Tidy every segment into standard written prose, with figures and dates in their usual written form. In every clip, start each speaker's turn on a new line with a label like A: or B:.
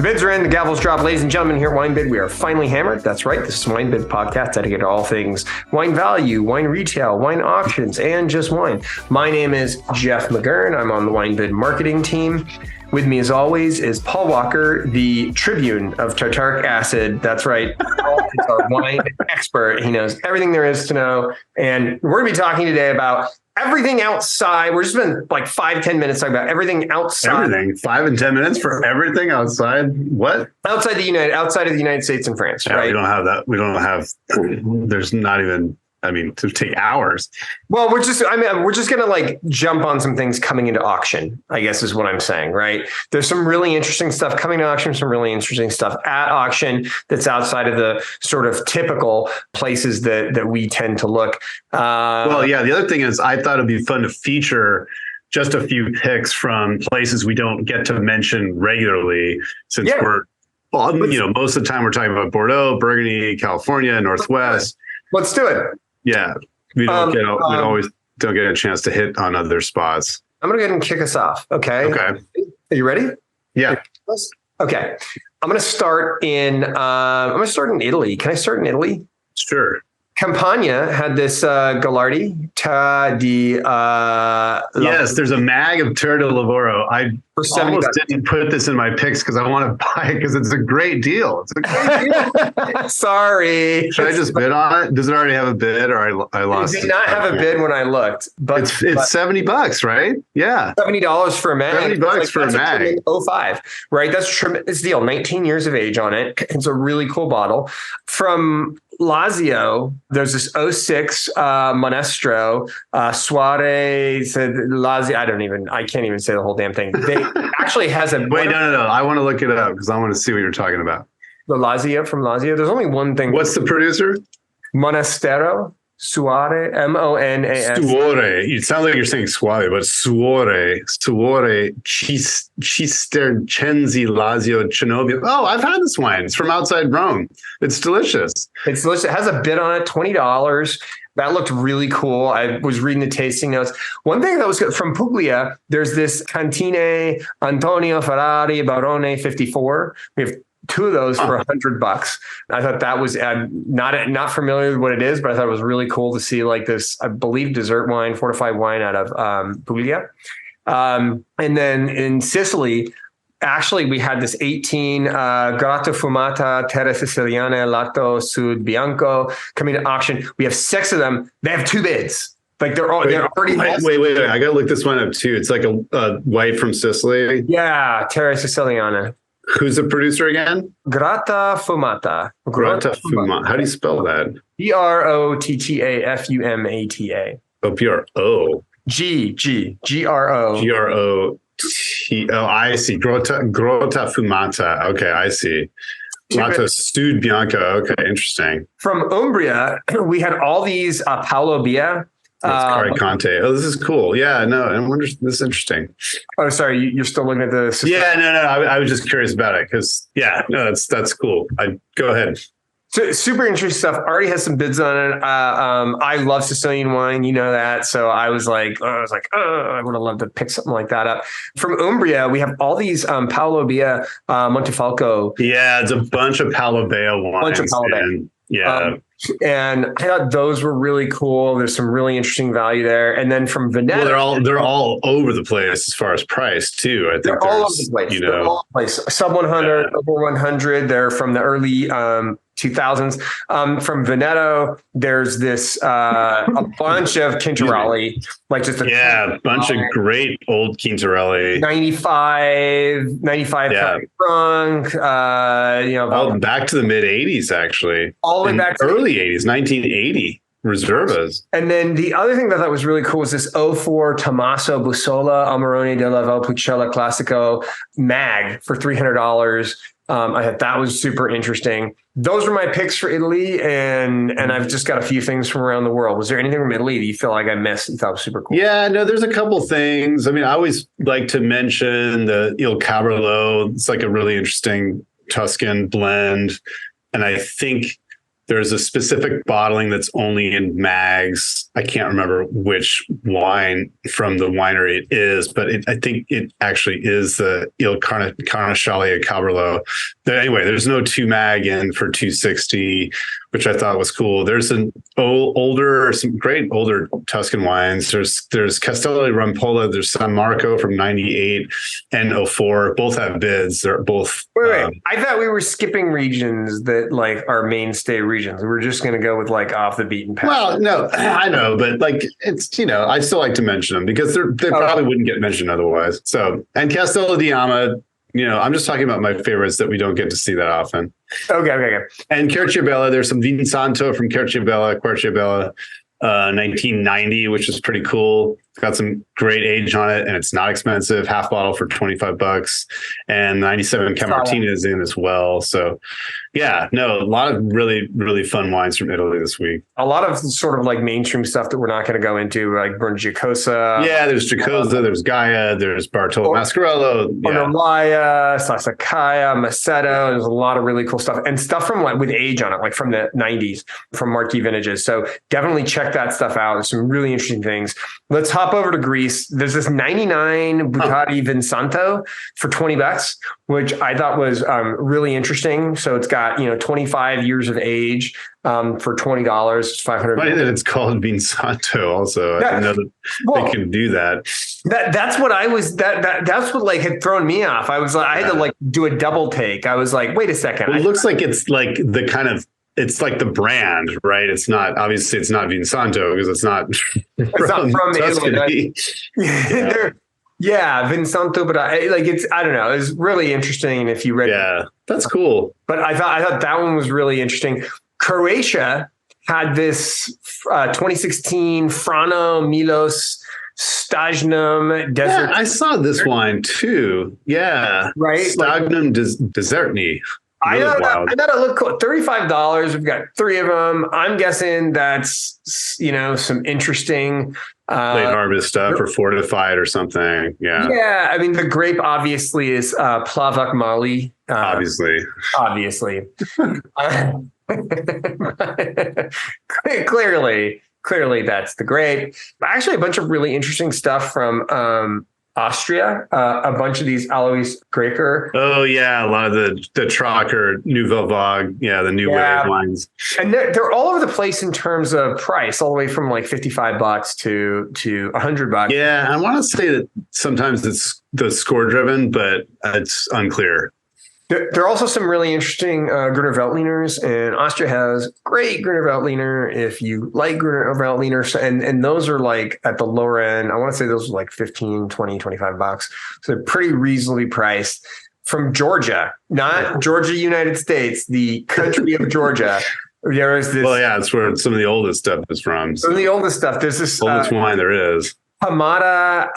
A: bids are in, the gavel's dropped. Ladies and gentlemen, here at WineBid, we are finally hammered. That's right. This is WineBid's podcast dedicated to all things wine value, wine retail, wine auctions, and just wine. My name is Jeff McGurn. I'm on the WineBid marketing team. With me, as always, is Paul Walker, the tribune of tartaric acid. That's right. Paul is our wine expert. He knows everything there is to know. And we're going to be talking today about everything outside. We're just been like 5-10 minutes talking about everything outside.
B: Everything. 5 and 10 minutes for everything outside. What?
A: Outside of the United States and France,
B: yeah,
A: right?
B: We don't have that. We don't have. There's not even. I mean, to take hours.
A: Well, we're just going to like jump on some things coming into auction, I guess is what I'm saying, right? There's some really interesting stuff coming to auction, some really interesting stuff at auction that's outside of the sort of typical places that we tend to look.
B: Well, yeah. The other thing is I thought it'd be fun to feature just a few picks from places we don't get to mention regularly since we're, most of the time we're talking about Bordeaux, Burgundy, California, Northwest.
A: Let's do it.
B: Yeah, we always don't get a chance to hit on other spots.
A: I'm going to go ahead and kick us off. Okay.
B: Okay.
A: Are you ready?
B: Yeah.
A: Okay. I'm going to start in Italy. Can I start in Italy?
B: Sure.
A: Campania had this Gallardi di
B: yes, there's a mag of Terra del Lavoro. I almost didn't put this in my picks because I want to buy it because it's a great deal. It's a great deal.
A: Sorry.
B: Should I just bid on it? Does it already have a bid or I lost it?
A: It did not have a bid when I looked. But
B: it's $70, right? Yeah.
A: $70 for a mag.
B: $70 for a mag.
A: 05, right? That's tremendous deal. 19 years of age on it. It's a really cool bottle. From Lazio, there's this 06 Monestro, Suarez, Lazio. I can't even say the whole damn thing. They actually has a...
B: Wait, no. I want to look it up because I want to see what you're talking about.
A: The Lazio from Lazio. There's only one thing.
B: What's the producer?
A: Monastero. Suare, Monas.
B: Suore. It sounds like you're saying Suave, but Suore, Cistercenzi Lazio Cenobio. Oh, I've had this wine. It's from outside Rome. It's delicious.
A: It's delicious. It has a bid on it, $20. That looked really cool. I was reading the tasting notes. One thing that was good from Puglia, there's this Cantine Antonio Ferrari Barone 54. We have 2 of those for $100. I thought that was not familiar with what it is, but I thought it was really cool to see like this, I believe, dessert wine, fortified wine out of Puglia. And then in Sicily, actually, we had this 18 Grotto Fumata Terra Siciliana Lato Sud Bianco coming to auction. We have 6 of them. They have 2 bids. Like they're already.
B: Wait! I got to look this one up too. It's like a white from Sicily.
A: Yeah, Terra Siciliana.
B: Who's the producer again?
A: Grotta Fumata.
B: Grotta Fumata. How do you spell that?
A: Grottafumata.
B: Oh, P-R-O.
A: G-R-O.
B: G-R-O-T. Oh, I see. Grotta Fumata. Okay, I see. Lato Sud Bianco. Okay, interesting.
A: From Umbria, we had all these Paolo Bia.
B: That's Conte. Oh, this is cool. Yeah, no, I wonder. This is interesting.
A: Oh, sorry, you're still looking at the system?
B: Yeah, no. I was just curious about it because, that's cool. Go ahead.
A: So super interesting stuff. Already has some bids on it. I love Sicilian wine, you know that. So I was like, I would have loved to pick something like that up. From Umbria, we have all these Paolo Bia Montefalco.
B: Yeah, it's a bunch of Paolo Bia wines. Yeah.
A: And I thought those were really cool. There's some really interesting value there. And then from Veneto,
B: they're all over the place as far as price too. I think
A: they're all over the place. They're all over the place. Sub 100, over 100. They're from the early 2000s. From Veneto, there's this a bunch of Quintarelli, like just
B: a bunch of great old Quintarelli.
A: 95 Franc.
B: Back to the mid 80s actually.
A: All the way back to
B: early 80s, 1980. Reservas.
A: And then the other thing that I thought was really cool was this 04 Tommaso Bussola Amarone della Valpolicella Classico mag for $300. I thought that was super interesting. Those were my picks for Italy, and I've just got a few things from around the world. Was there anything from Italy that you feel like I missed you thought was super cool?
B: Yeah, no, there's a couple things. I mean, I always like to mention the Il Cabrolo. It's like a really interesting Tuscan blend. And I think There's a specific bottling that's only in mags. I can't remember which wine from the winery it is, but I think it actually is the Il Carnasciale Cabrolo. Anyway, there's no 2 mag in for 260, which I thought was cool. There's some great older Tuscan wines. There's Castello di Rampolla, there's San Marco from 98 and 04. Both have bids. They're both.
A: Wait. I thought we were skipping regions that like are mainstay regions. We're just going to go with like off the beaten path.
B: Well, no, I know, but like it's, I still like to mention them because they probably wouldn't get mentioned otherwise. So, and Castello di Ama, I'm just talking about my favorites that we don't get to see that often.
A: Okay.
B: And Querciabella, there's some Vinsanto from Querciabella, 1990, which is pretty cool. It's got some great age on it, and it's not expensive. Half bottle for $25, and 97 Camartina is in as well. So, yeah, no, a lot of really, really fun wines from Italy this week.
A: A lot of sort of like mainstream stuff that we're not going to go into, like Giacosa.
B: Yeah, there's Giacosa, there's Gaia, there's Bartolo Mascarello,
A: Ornellaia, Sassicaia, Macedo. There's a lot of really cool stuff, and stuff from like with age on it, like from the 90s, from marquee vintages. So definitely check that stuff out. There's some really interesting things. Let's hop over to Greece. There's this 99 Bucati Vinsanto for $20, which I thought was really interesting. So it's got 25 years of age for $20. It's $500.
B: Funny that it's called Vinsanto. Also, I didn't know that they can do that.
A: That's what I was. That's what like had thrown me off. I was like, I had to like do a double take. I was like, wait a second.
B: Well, it looks like it's like the kind of. It's like the brand, right? It's not obviously it's not Vinsanto because it's not from Italy.
A: Yeah, Vinsanto, but I don't know. It's really interesting if you read.
B: Yeah, that's cool.
A: But I thought that one was really interesting. Croatia had this 2016 Frano Milos Stagnum Desert.
B: Yeah, I saw this wine too. Yeah,
A: right.
B: Stagnum Desertni.
A: I thought it looked cool. $35. We've got 3 of them. I'm guessing that's some interesting
B: late harvest stuff or fortified or something. Yeah.
A: Yeah. I mean, the grape obviously is Plavak Mali. Obviously. Clearly that's the grape. Actually, a bunch of really interesting stuff from Austria, a bunch of these Alois Graker.
B: Oh yeah, a lot of the Trocker, Nouveau Vague, the new wave wines,
A: and they're all over the place in terms of price, all the way from like $55 to $100.
B: Yeah, I want to say that sometimes it's the score driven, but it's unclear.
A: There are also some really interesting Gruner Veltliners, and Austria has great Gruner Veltliner if you like Gruner Veltliners, and those are like at the lower end. I want to say those are like $15, $20, $25. So they're pretty reasonably priced. From Georgia, not Georgia, United States, the country of Georgia. There is this.
B: Well, yeah, it's where some of the oldest stuff is from.
A: Some of the oldest stuff. There's this
B: oldest wine there is.
A: Hamada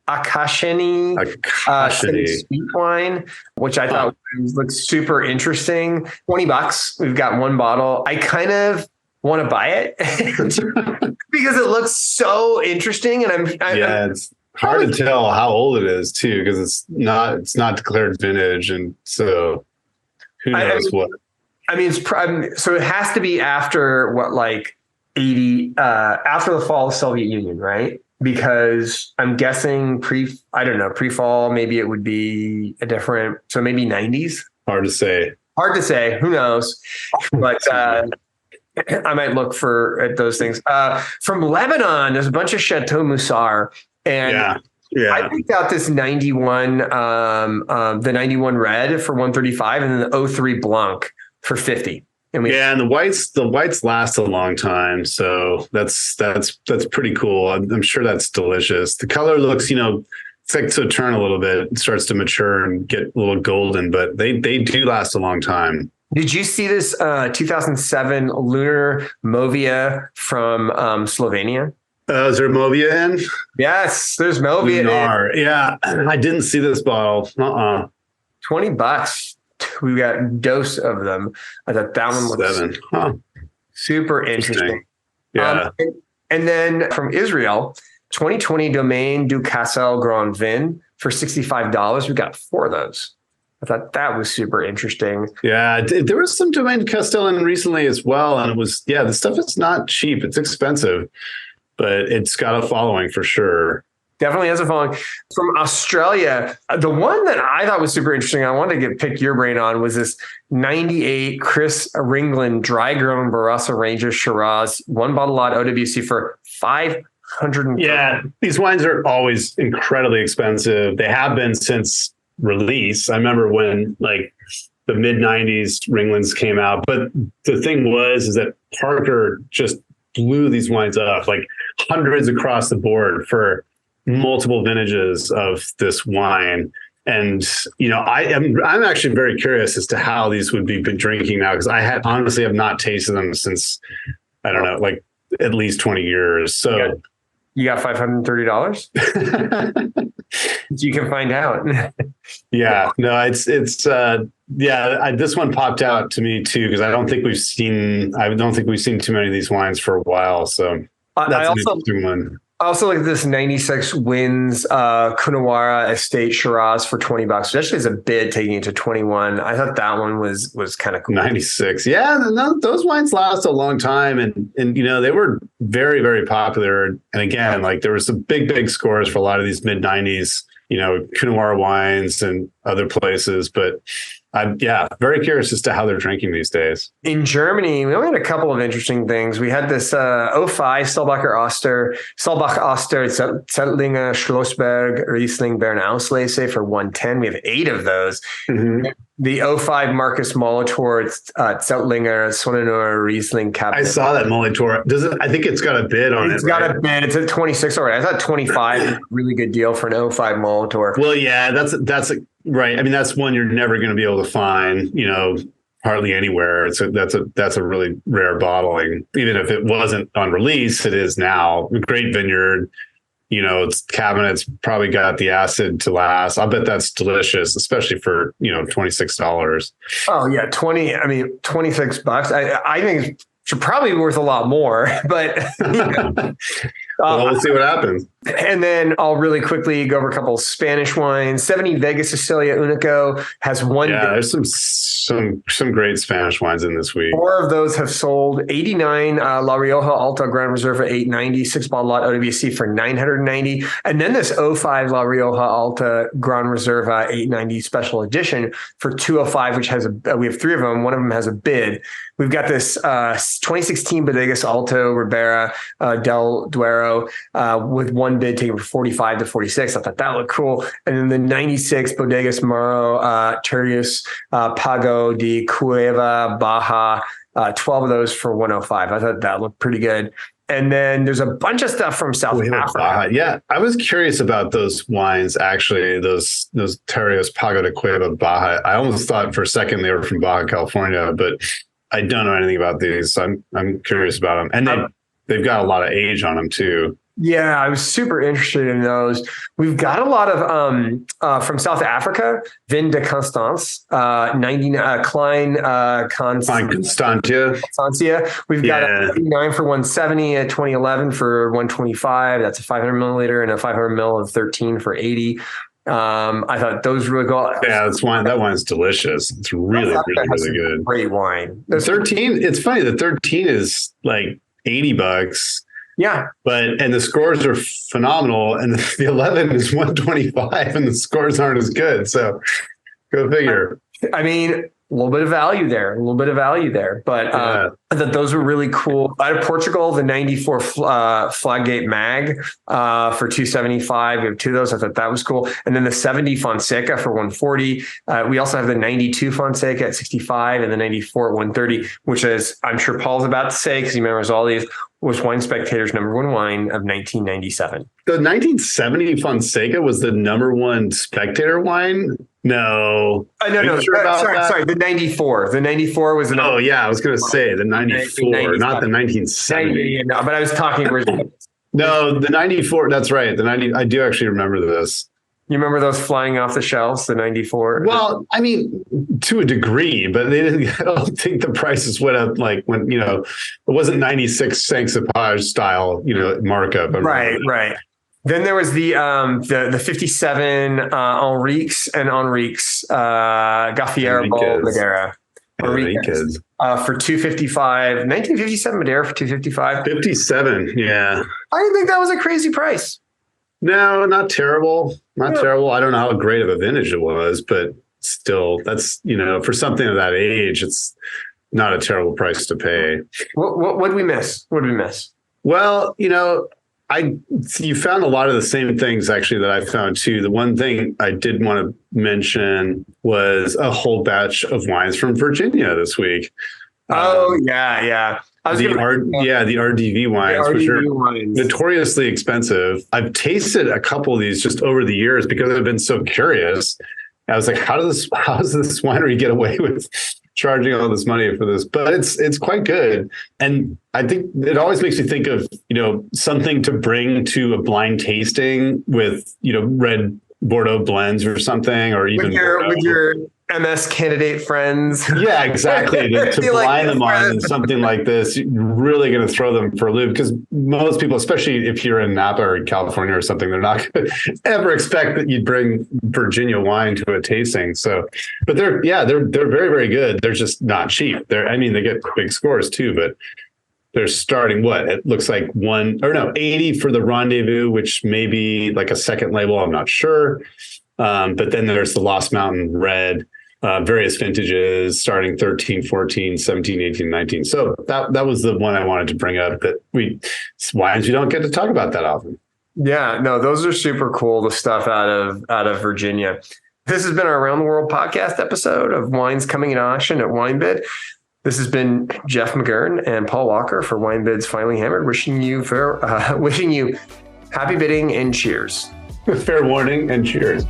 A: Akasheni sweet wine, which I thought looked super interesting. $20. We've got 1 bottle. I kind of want to buy it because it looks so interesting, and
B: it's hard to tell how old it is too because it's not declared vintage, and so who knows what.
A: I mean, so it has to be after what, like 80 after the fall of the Soviet Union, right? Because I'm guessing pre-fall, maybe it would be so maybe 90s.
B: Hard to say. Who knows?
A: But I might look at those things. From Lebanon, there's a bunch of Chateau Moussard. And I picked out this 91, the 91 red for $135 and then the 03 Blanc for $50.
B: And the whites last a long time, so that's pretty cool. I'm sure that's delicious. The color looks, it's like to turn a little bit, it starts to mature and get a little golden, but they do last a long time.
A: Did you see this 2007 Lunar Movia from Slovenia?
B: Is there Movia in?
A: Yes, there's Movia
B: Lunar. In. Yeah, I didn't see this bottle.
A: $20. We got a dose of them. I thought that one looks super interesting.
B: Yeah.
A: And then from Israel, 2020 Domaine du Kassel Grand Vin for $65. We got 4 of those. I thought that was super interesting.
B: Yeah, there was some Domaine Castellan recently as well, and it was the stuff is not cheap; it's expensive, but it's got a following for sure.
A: Definitely has a following. From Australia, the one that I thought was super interesting, I wanted to pick your brain on, was this 98 Chris Ringland dry grown Barossa Ranger Shiraz, one bottle lot OWC for $500.
B: Yeah, these wines are always incredibly expensive. They have been since release. I remember when like the mid 90s Ringlands came out, but the thing is that Parker just blew these wines up, like hundreds across the board for multiple vintages of this wine. And, I'm actually very curious as to how these would be drinking now, because I honestly have not tasted them since, I don't know, like at least 20 years. So
A: you got $530? You can find out.
B: Yeah, no, this one popped out to me too, because I don't think we've seen too many of these wines for a while. So that's an interesting one.
A: I also like this 96 Wins Coonawarra Estate Shiraz for $20, which actually is a bid taking it to 21. I thought that one was kind of cool.
B: 96. Yeah, those wines last a long time, and they were very, very popular. And again, like there was some big scores for a lot of these mid 90s, Coonawarra wines and other places, but I'm very curious as to how they're drinking these days.
A: In Germany, we only had a couple of interesting things. We had this 05 Stahlbacher Oster, Zettlinger, Schlossberg, Riesling, Bernauslese for 110. We have 8 of those. Mm-hmm. The 05 Marcus Molitor, Zettlinger, Sonnenauer, Riesling Cabinet.
B: I saw that Molitor. I think it's got a bid on it.
A: It's got a bid. It's at 26 already. I thought 25 was a really good deal for an 05 Molitor.
B: Well, yeah, that's right. I mean, that's one you're never going to be able to find, hardly anywhere. That's a really rare bottling. Even if it wasn't on release, it is now. Great vineyard. Its cabinet's probably got the acid to last. I bet that's delicious, especially for, $26.
A: Oh yeah. 26 bucks. I think it should probably be worth a lot more, but
B: well, we'll see what happens.
A: And then I'll really quickly go over a couple of Spanish wines. 70 Vega Sicilia Unico has one.
B: Yeah, there's some great Spanish wines in this week.
A: 4 of those have sold. 89 La Rioja Alta Gran Reserva 890, 6-bottle lot OWC for 990. And then this 05 La Rioja Alta Gran Reserva 890 special edition for 205, which has we have 3 of them. One of them has a bid. We've got this 2016 Bodegas Alto Ribera del Duero with one bid taken for 45 to 46. I thought that looked cool. And then the 96 Bodegas Maro Turius Pago de Cueva Baja, 12 of those for 105. I thought that looked pretty good. And then there's a bunch of stuff from South Africa.
B: Yeah, I was curious about those wines, actually, those Turius Pago de Cueva Baja. I almost thought for a second they were from Baja California, but I don't know anything about these. So I'm curious about them. And they've got a lot of age on them too.
A: Yeah, I was super interested in those. We've got a lot of from South Africa, Vin de Constance, 99 Klein Constantia. We've got a 89 for 170, a 2011 for 125. That's a 500 milliliter, and a 500 mil of 13 for 80. I thought those really cool.
B: Yeah, that wine's delicious. It's really good.
A: Great wine.
B: The 13, it's funny. The 13 is like $80.
A: Yeah.
B: And the scores are phenomenal. And the 11 is 125 and the scores aren't as good. So go figure.
A: I mean, a little bit of value there. But I thought those were really cool. Out of Portugal, the 94 Flaggate Mag for 275. We have 2 of those. I thought that was cool. And then the 70 Fonseca for 140. We also have the 92 Fonseca at 65 and the 94 at 130, which is, I'm sure Paul's about to say, because he remembers all these, was Wine Spectator's #1 wine of 1997.
B: The 1970 Fonseca was the #1 Spectator wine? No.
A: No. Sorry. The 94. The 94 was the.
B: Oh, yeah. I was going to say the 94, not the 1970.
A: No, but I was talking originally.
B: No, the 94. That's right. The 90. I do actually remember this.
A: You remember those flying off the shelves, the 94?
B: Well, I mean, to a degree, but they didn't. I don't think the prices went up like when, it wasn't 96 Cinq Cepage style, markup.
A: Right. Then there was the 57 Enriques and Enriques Gaffiero Madeira.
B: Enriquez.
A: For $255, 1957 Madeira for $255.
B: 57, yeah.
A: I didn't think that was a crazy price.
B: No, not terrible. Not terrible. I don't know how great of a vintage it was, but still, that's, for something of that age, it's not a terrible price to pay.
A: What did we miss? What did we miss?
B: Well, you found a lot of the same things actually that I found too. The one thing I did want to mention was a whole batch of wines from Virginia this week.
A: Yeah.
B: The RDV wines, which are notoriously expensive. I've tasted a couple of these just over the years because I've been so curious. I was like, how does this winery get away with charging all this money for this? But it's quite good. And I think it always makes you think of, something to bring to a blind tasting with, red Bordeaux blends or something, or even
A: with your MS candidate friends.
B: Yeah, exactly. To blind them on something like this, you're really going to throw them for a loop, because most people, especially if you're in Napa or California or something, they're not going to ever expect that you'd bring Virginia wine to a tasting. So, but they're very, very good. They're just not cheap. They get big scores too, but they're starting it looks like 80 for the Rendezvous, which may be like a second label. I'm not sure. But then there's the Lost Mountain Red, various vintages starting 13, 14, 17, 18, 19. So that was the one I wanted to bring up, that wines you don't get to talk about that often.
A: Yeah, no, those are super cool. The stuff out of Virginia. This has been our Around the World podcast episode of Wines Coming in Auction at WineBid. This has been Jeff McGurn and Paul Walker for WineBid's Finally Hammered, wishing you happy bidding and cheers.
B: Fair warning and cheers.